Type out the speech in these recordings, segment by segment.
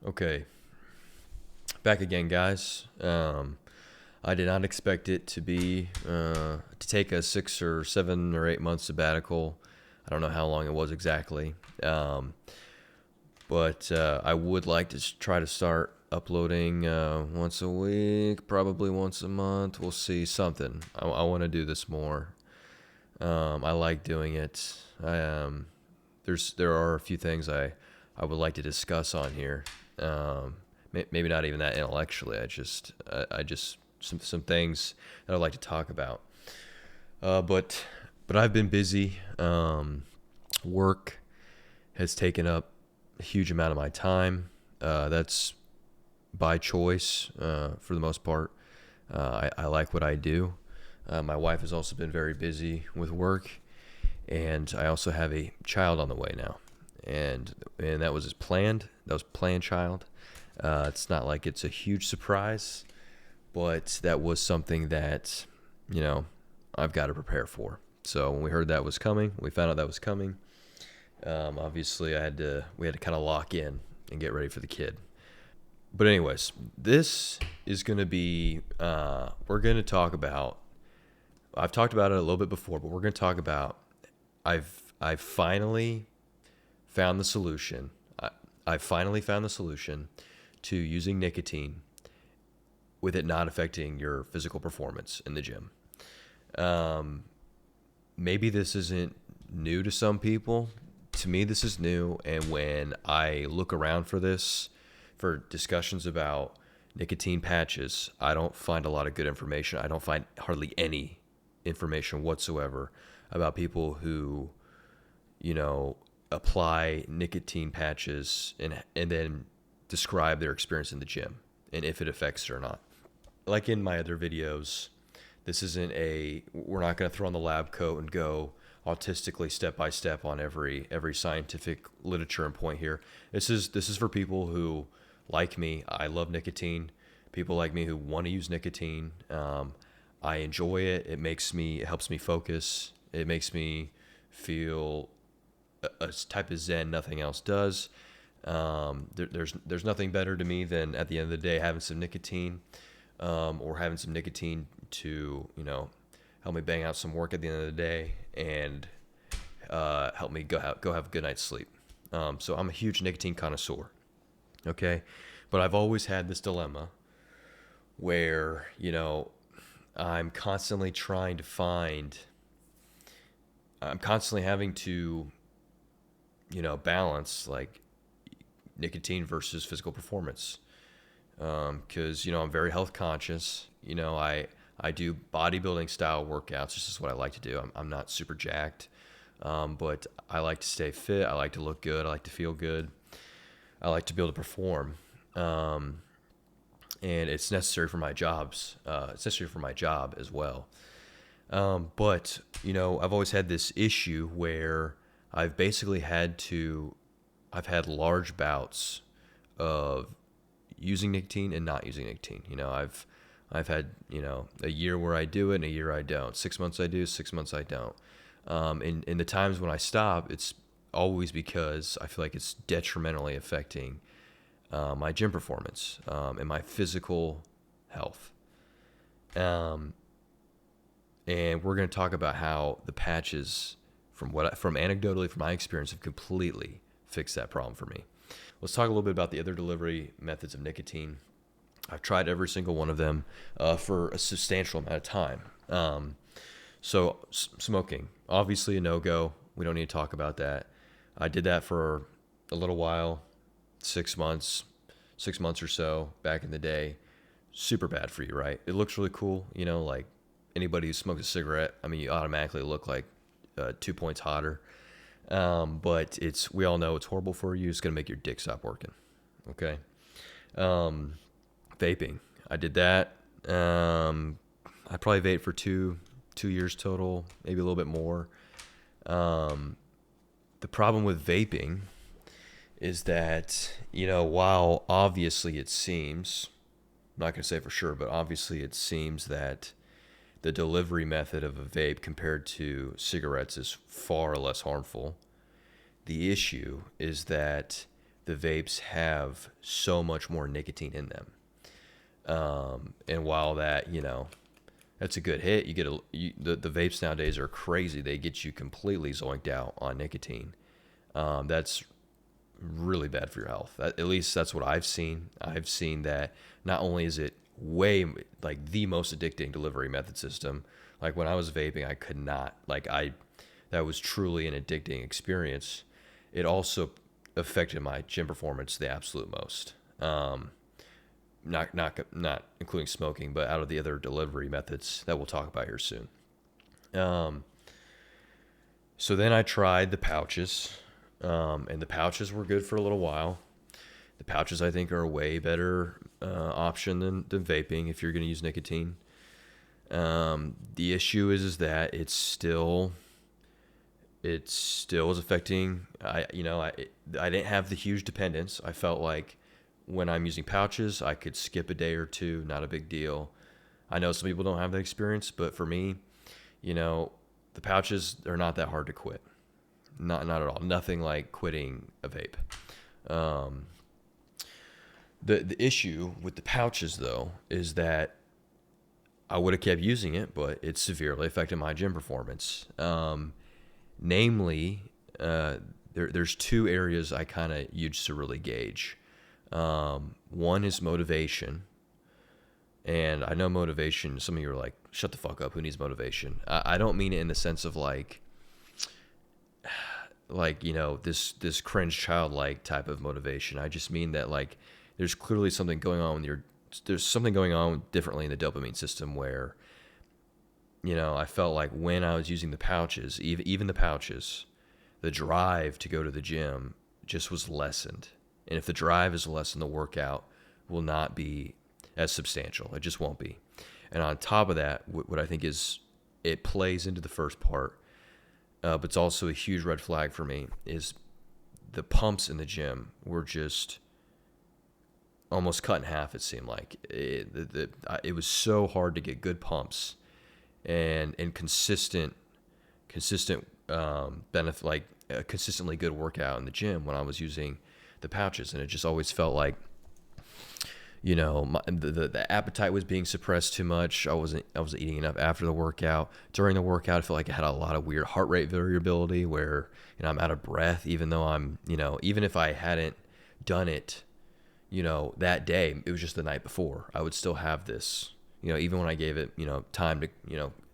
Okay, back again, guys. I did not expect it to take a 6 or 7 or 8 month sabbatical. I don't know how long it was exactly, but I would like to try to start uploading once a week, probably once a month. We'll see something. I want to do this more. I like doing it. There are a few things I would like to discuss on here. Maybe not even that intellectually. I just some things that I'd like to talk about. But I've been busy. Work has taken up a huge amount of my time. That's by choice for the most part. I like what I do. My wife has also been very busy with work, and I also have a child on the way now, and that was planned. That was planned child. It's not like it's a huge surprise, but that was something that you know I've got to prepare for. So when we heard that was coming, we found out that was coming. Obviously, we had to kind of lock in and get ready for the kid. But anyways, this is going to be we're going to talk about. I've talked about it a little bit before, but we're going to talk about. I've finally found the solution. I've finally found the solution to using nicotine with it not affecting your physical performance in the gym. Maybe this isn't new to some people. To me, this is new. And when I look around for discussions about nicotine patches, I don't find a lot of good information. I don't find hardly any information whatsoever about people who, apply nicotine patches and then describe their experience in the gym and if it affects it or not. Like in my other videos, we're not going to throw on the lab coat and go autistically step by step on every scientific literature and point here. This is for people who, like me, I love nicotine. People like me who want to use nicotine. I enjoy it. It helps me focus. It makes me feel a type of zen nothing else does. There's nothing better to me than at the end of the day having some nicotine, or having some nicotine to help me bang out some work at the end of the day and help me go have a good night's sleep. So I'm a huge nicotine connoisseur. Okay, but I've always had this dilemma where I'm constantly having to balance like nicotine versus physical performance, because I'm very health conscious. I do bodybuilding style workouts. This is what I like to do. I'm not super jacked, but I like to stay fit. I like to look good. I like to feel good. I like to be able to perform, and it's necessary for my jobs. It's necessary for my job as well. But I've always had this issue where I've basically I've had large bouts of using nicotine and not using nicotine. I've had a year where I do it and a year I don't. 6 months I do, 6 months I don't. In the times when I stop, it's always because I feel like it's detrimentally affecting my gym performance, and my physical health. And we're going to talk about how the patches, from anecdotally from my experience, have completely fixed that problem for me. Let's talk a little bit about the other delivery methods of nicotine. I've tried every single one of them for a substantial amount of time. So smoking, obviously a no-go. We don't need to talk about that. I did that for a little while, 6 months or so back in the day. Super bad for you, right? It looks really cool, like anybody who smokes a cigarette. I mean, you automatically look like 2 points hotter. But we all know it's horrible for you. It's going to make your dick stop working. Okay. Vaping. I did that. I probably vaped for two years total, maybe a little bit more. The problem with vaping is that, while obviously it seems, I'm not going to say for sure, but obviously it seems that the delivery method of a vape compared to cigarettes is far less harmful. The issue is that the vapes have so much more nicotine in them. And while that, that's a good hit, the vapes nowadays are crazy. They get you completely zoinked out on nicotine. That's really bad for your health. At least that's what I've seen. I've seen that not only is it way like the most addicting delivery method system, like when I was vaping, I could not, that was truly an addicting experience. It also affected my gym performance the absolute most. Not including smoking, but out of the other delivery methods that we'll talk about here soon. So then I tried the pouches, and the pouches were good for a little while. The pouches, I think, are a way better option than vaping if you're going to use nicotine. The issue is that it still is affecting. I didn't have the huge dependence. I felt like when I'm using pouches, I could skip a day or two, not a big deal. I know some people don't have that experience, but for me, the pouches are not that hard to quit. Not at all. Nothing like quitting a vape. The issue with the pouches, though, is that I would have kept using it, but it severely affected my gym performance. Namely, there's two areas I kind of use to really gauge. One is motivation. And I know motivation, some of you are like, shut the fuck up, who needs motivation? I don't mean it in the sense of like this cringe childlike type of motivation. I just mean that like there's clearly something going on there's something going on differently in the dopamine system where, I felt like when I was using the pouches, even the pouches, the drive to go to the gym just was lessened. And if the drive is lessened, the workout will not be as substantial. It just won't be. And on top of that, what I think is it plays into the first part, but it's also a huge red flag for me, is the pumps in the gym were just almost cut in half, it seemed like. It was so hard to get good pumps and consistent benefit, like a consistently good workout in the gym when I was using the pouches. And it just always felt like, the appetite was being suppressed too much. I wasn't eating enough after the workout. During the workout, I felt like I had a lot of weird heart rate variability where, I'm out of breath, even though I'm, even if I hadn't done it, that day, it was just the night before, I would still have this, even when I gave it, time to,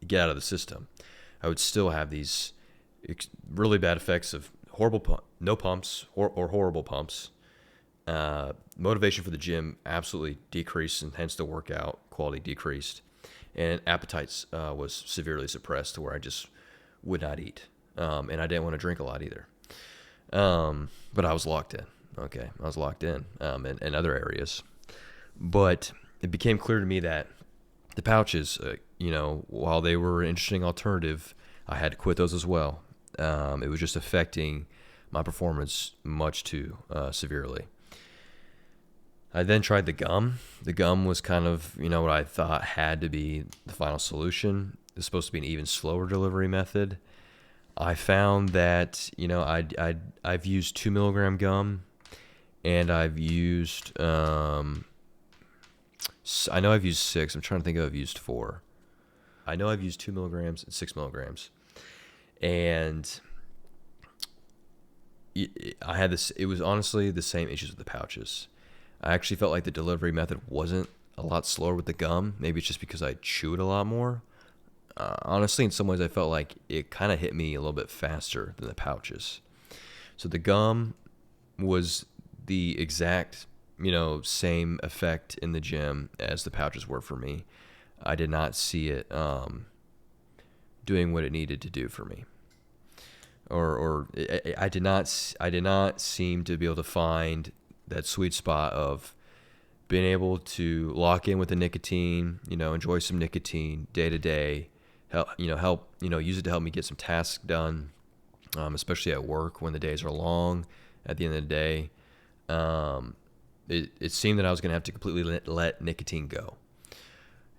get out of the system, I would still have these really bad effects of no pumps or horrible pumps. Motivation for the gym absolutely decreased, and hence the workout quality decreased, and appetite was severely suppressed to where I just would not eat, and I didn't want to drink a lot either. But I was locked in. Okay, I was locked in in other areas, but it became clear to me that the pouches, while they were an interesting alternative, I had to quit those as well. It was just affecting my performance much too severely. I then tried the gum. The gum was kind of, what I thought had to be the final solution. It's supposed to be an even slower delivery method. I found that, I've used 2 milligram gum, and I've used, I know I've used 6. I'm trying to think if I've used 4. I know I've used 2 milligrams and 6 milligrams. And I had this, it was honestly the same issues with the pouches. I actually felt like the delivery method wasn't a lot slower with the gum. Maybe it's just because I chew it a lot more. Honestly, in some ways, I felt like it kind of hit me a little bit faster than the pouches. So the gum was the exact, same effect in the gym as the pouches were for me. I did not see it doing what it needed to do for me. I did not seem to be able to find that sweet spot of being able to lock in with the nicotine, enjoy some nicotine day to day, use it to help me get some tasks done, especially at work when the days are long at the end of the day. It seemed that I was going to have to completely let nicotine go.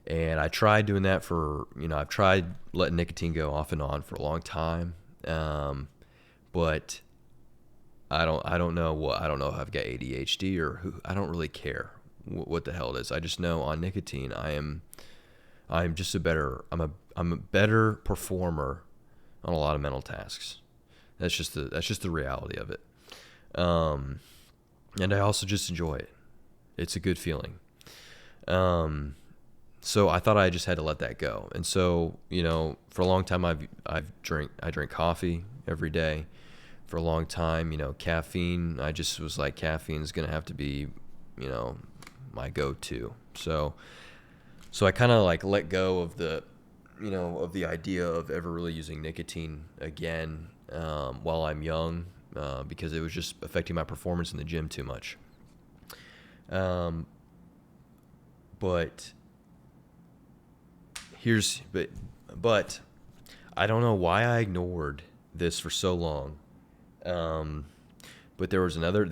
And I tried doing that I've tried letting nicotine go off and on for a long time. But I don't know what, I don't know if I've got ADHD or who, I don't really care what the hell it is. I just know on nicotine, I'm just I'm a better performer on a lot of mental tasks. That's just the reality of it. And I also just enjoy it. It's a good feeling. So I thought I just had to let that go. And so, for a long time I drink coffee every day. For a long time, caffeine, I just was like, caffeine is going to have to be, my go-to. So I kind of like let go of the idea of ever really using nicotine again, while I'm young, because it was just affecting my performance in the gym too much. But but I don't know why I ignored this for so long. But there's another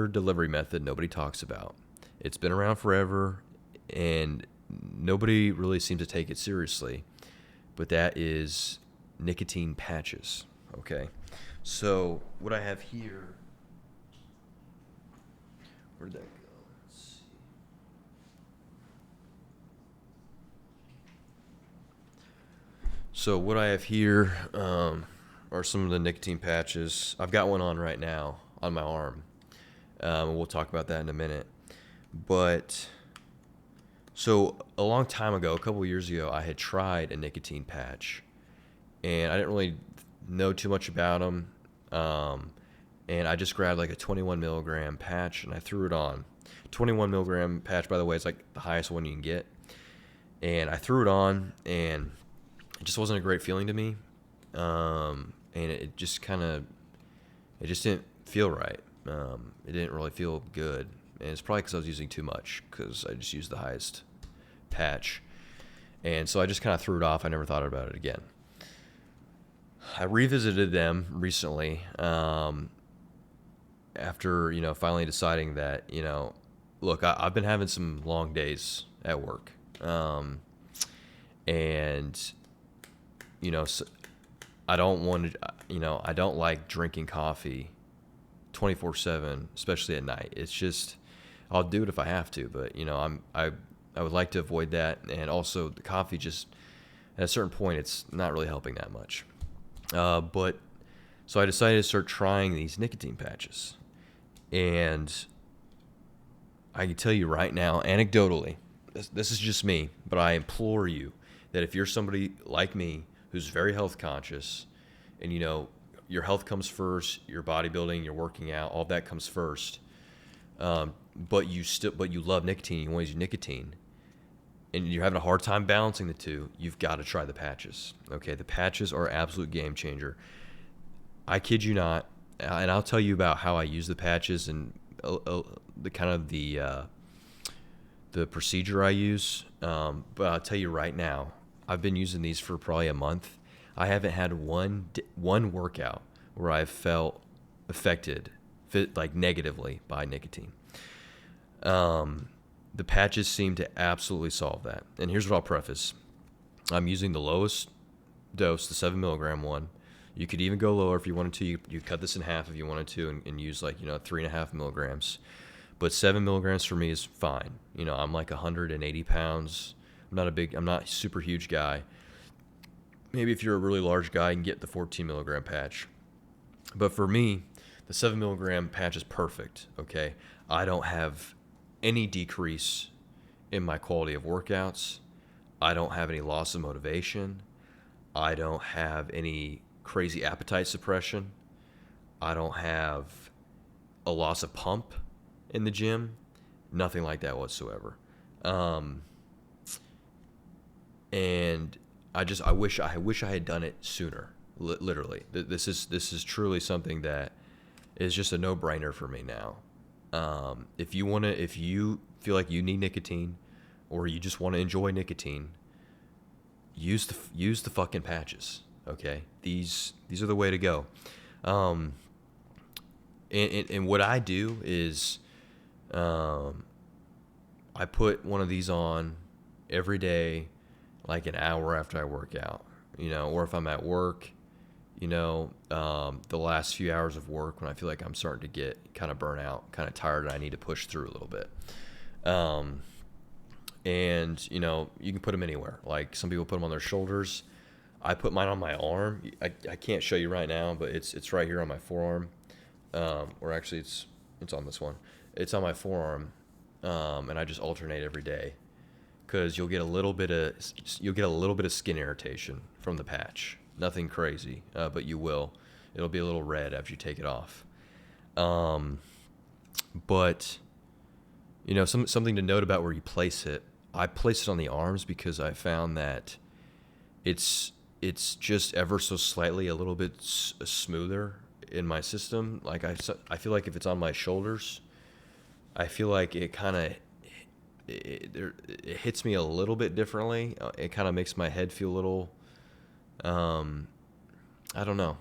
delivery method nobody talks about. It's been around forever and nobody really seems to take it seriously, but that is nicotine patches. Okay. So what I have here, where'd that go? Let's see. So what I have here, are some of the nicotine patches. I've got one on right now on my arm. We'll talk about that in a minute. But so a long time ago, a couple of years ago, I had tried a nicotine patch, and I didn't really know too much about them. And I just grabbed like a 21 milligram patch and I threw it on. 21 milligram patch, by the way, is like the highest one you can get. And I threw it on, and it just wasn't a great feeling to me. And it just didn't feel right. It didn't really feel good. And it's probably because I was using too much, because I just used the highest patch. And so I just kind of threw it off. I never thought about it again. I revisited them recently, after, finally deciding that, look, I've been having some long days at work. And, so I don't want to, I don't like drinking coffee 24/7, especially at night. It's just, I'll do it if I have to, but I would like to avoid that. And also the coffee, just at a certain point, it's not really helping that much. But so I decided to start trying these nicotine patches, and I can tell you right now, anecdotally, this is just me, but I implore you that if you're somebody like me who's very health conscious, and your health comes first, your bodybuilding, your working out, all that comes first, but you love nicotine, you want to use nicotine, and you're having a hard time balancing the two, you've got to try the patches. Okay, the patches are an absolute game changer. I kid you not, and I'll tell you about how I use the patches and the kind of the procedure I use. But I'll tell you right now, I've been using these for probably a month. I haven't had one workout where I've felt affected, like negatively, by nicotine. The patches seem to absolutely solve that. And here's what I'll preface. I'm using the lowest dose, the 7 milligram one. You could even go lower if you wanted to. You cut this in half if you wanted to, and use 3.5 milligrams. But 7 milligrams for me is fine. I'm like 180 pounds. I'm not a super huge guy. Maybe if you're a really large guy, you can get the 14 milligram patch. But for me, the 7 milligram patch is perfect. Okay. I don't have any decrease in my quality of workouts. I don't have any loss of motivation. I don't have any crazy appetite suppression. I don't have a loss of pump in the gym. Nothing like that whatsoever. And I wish I had done it sooner. Literally, this is truly something that is just a no-brainer for me now. If you feel like you need nicotine, or you just want to enjoy nicotine, use the fucking patches. Okay, these are the way to go. And what I do is, I put one of these on every day, like an hour after I work out, or if I'm at work, the last few hours of work when I feel like I'm starting to get kind of burnt out, kind of tired, and I need to push through a little bit. And you can put them anywhere. Like some people put them on their shoulders. I put mine on my arm. I can't show you right now, but it's right here on my forearm. Or actually it's on this one. It's on my forearm. And I just alternate every day, because you'll get a little bit of skin irritation from the patch. Nothing crazy, but you will. It'll be a little red after you take it off. But something to note about where you place it. I place it on the arms because I found that it's just ever so slightly a little bit smoother in my system. Like I feel like if it's on my shoulders, I feel like it kind of it hits me a little bit differently. It kind of makes my head feel a little, I don't know,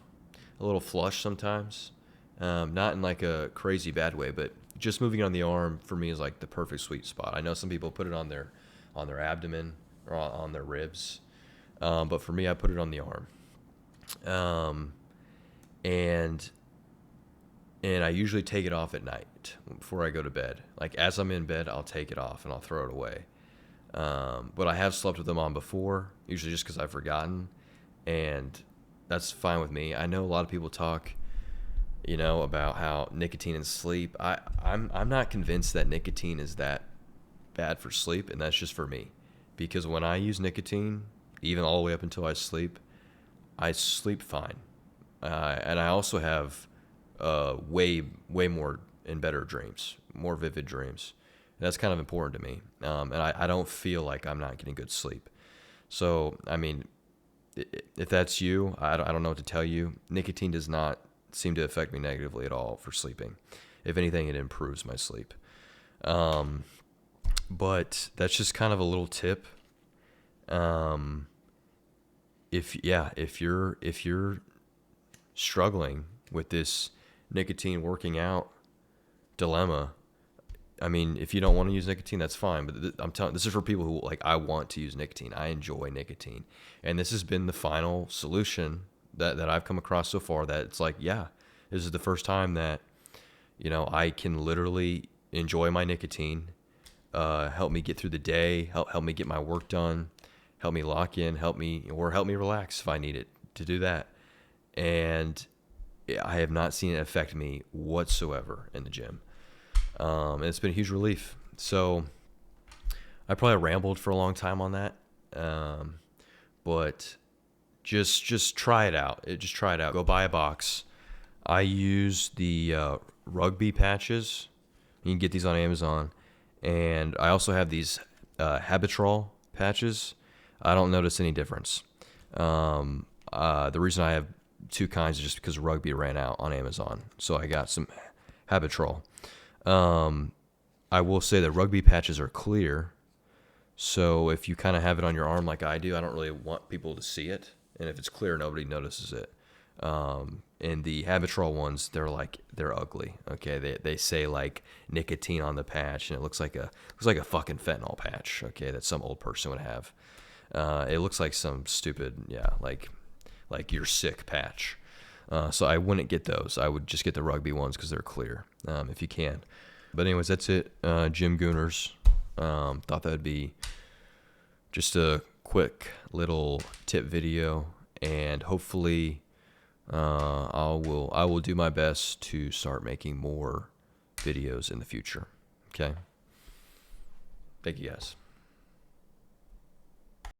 a little flush sometimes. Not in like a crazy bad way, but just moving it on the arm for me is like the perfect sweet spot. I know some people put it on their abdomen or on their ribs, but for me, I put it on the arm. And I usually take it off at night before I go to bed. Like as I'm in bed, I'll take it off and I'll throw it away. But I have slept with them on before, usually just because I've forgotten, and that's fine with me. I know a lot of people talk, about how nicotine and sleep. I'm not convinced that nicotine is that bad for sleep, and that's just for me. Because when I use nicotine, even all the way up until I sleep fine. And I also have way more and better dreams, more vivid dreams. And that's kind of important to me. And I don't feel like I'm not getting good sleep. So, I mean, if that's you, I don't know what to tell you. Nicotine does not seem to affect me negatively at all for sleeping. If anything, it improves my sleep. But that's just kind of a little tip. If you're struggling with this nicotine working out dilemma, I mean, if you don't want to use nicotine, that's fine. But I'm telling, this is for people who I want to use nicotine. I enjoy nicotine, and this has been the final solution that I've come across so far. That it's like, yeah, this is the first time that I can literally enjoy my nicotine, help me get through the day, help me get my work done, help me lock in, help me relax if I need it to do that, and I have not seen it affect me whatsoever in the gym. And it's been a huge relief. So I probably rambled for a long time on that. But just try it out. Just try it out. Go buy a box. I use the rugby patches. You can get these on Amazon. And I also have these Habitrol patches. I don't notice any difference. The reason I have two kinds is just because rugby ran out on Amazon. So I got some Habitrol. I will say that rugby patches are clear, so if you kind of have it on your arm like I do, I don't really want people to see it, and if it's clear, nobody notices it. And the Habitrol ones, they're ugly. Okay, they say like nicotine on the patch, and it looks like a fucking fentanyl patch. Okay, that some old person would have. It looks like some stupid, like you're sick patch. So I wouldn't get those. I would just get the rugby ones because they're clear, if you can. But anyways, that's it. Jim Gooners. Thought that would be just a quick little tip video, and hopefully I will do my best to start making more videos in the future. Okay. Thank you guys.